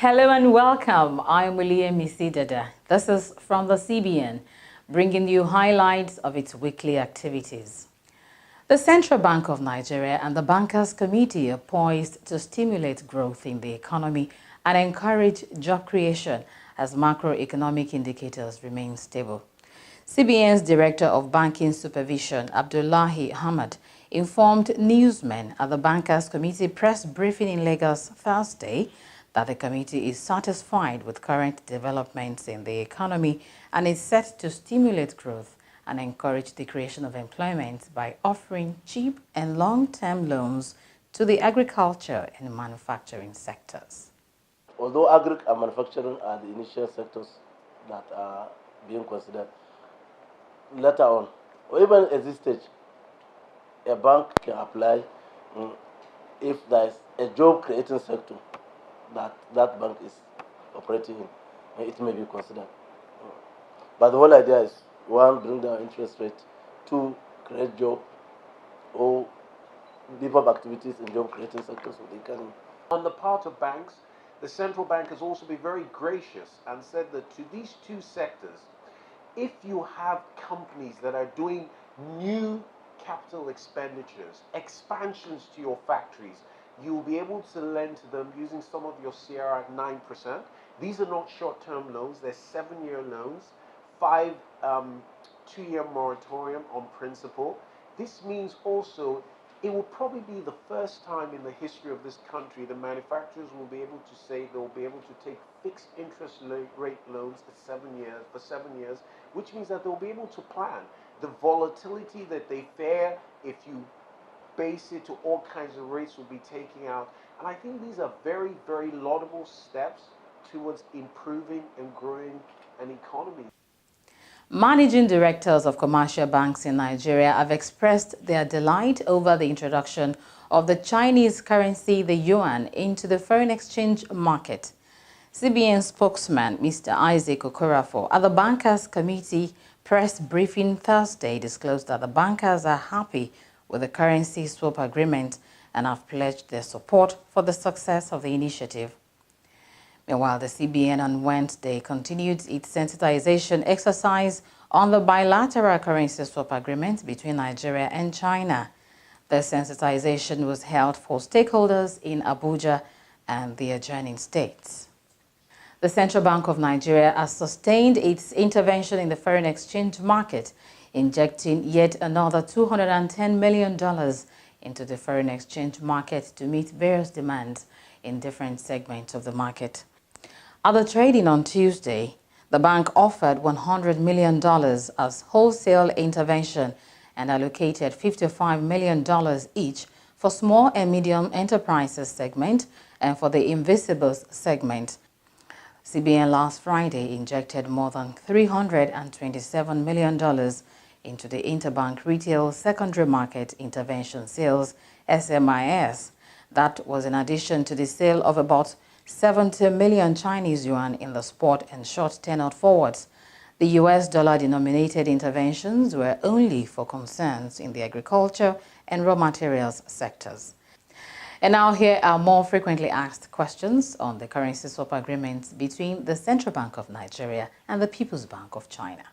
Hello and welcome. I'm William Misidada. This is from the CBN, bringing you highlights of its weekly activities. The Central Bank of Nigeria and the Bankers Committee are poised to stimulate growth in the economy and encourage job creation as macroeconomic indicators remain stable. CBN's Director of Banking Supervision, Abdullahi Ahmad, informed newsmen at the Bankers Committee press briefing in Lagos Thursday that the committee is satisfied with current developments in the economy and is set to stimulate growth and encourage the creation of employment by offering cheap and long-term loans to the agriculture and manufacturing sectors. Although agri and manufacturing are the initial sectors that are being considered, later on, or even at this stage, a bank can apply if there is a job-creating sector that bank is operating in, it may be considered. But the whole idea is, one, bring down interest rate, two, create job, or beef up activities in job-creating sectors of the economy. On the part of banks, the central bank has also been very gracious and said that to these two sectors, if you have companies that are doing new capital expenditures, expansions to your factories, you will be able to lend to them using some of your CR at 9%. These are not short-term loans, they're 7-year loans, 5 2-year moratorium on principal. This means also it will probably be the first time in the history of this country the manufacturers will be able to say they'll be able to take fixed interest rate loans for 7 years, which means that they'll be able to plan the volatility that they fear if you base it to all kinds of rates will be taking out. And I think these are very, very laudable steps towards improving and growing an economy. Managing directors of commercial banks in Nigeria have expressed their delight over the introduction of the Chinese currency, the yuan, into the foreign exchange market. CBN spokesman Mr. Isaac Okorafor at the Bankers Committee press briefing Thursday disclosed that the bankers are happy with the currency swap agreement and have pledged their support for the success of the initiative. Meanwhile, the CBN on Wednesday continued its sensitization exercise on the bilateral currency swap agreement between Nigeria and China. The sensitization was held for stakeholders in Abuja and the adjoining states. The Central Bank of Nigeria has sustained its intervention in the foreign exchange market, injecting yet another $210 million into the foreign exchange market to meet various demands in different segments of the market. At the trading on Tuesday, the bank offered $100 million as wholesale intervention and allocated $55 million each for small and medium enterprises segment and for the invisibles segment. CBN last Friday injected more than $327 million into the Interbank Retail Secondary Market Intervention Sales, SMIS. That was in addition to the sale of about 70 million Chinese yuan in the spot and short tenured forwards. The US dollar-denominated interventions were only for concerns in the agriculture and raw materials sectors. And now here are more frequently asked questions on the currency swap agreements between the Central Bank of Nigeria and the People's Bank of China.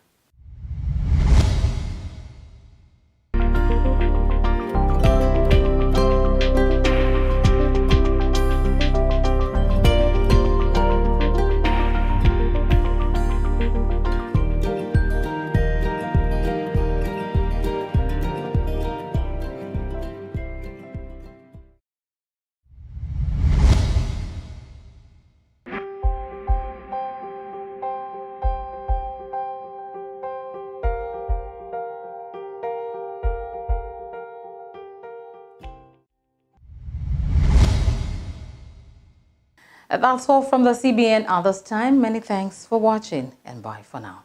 That's all from the CBN at this time. Many thanks for watching and bye for now.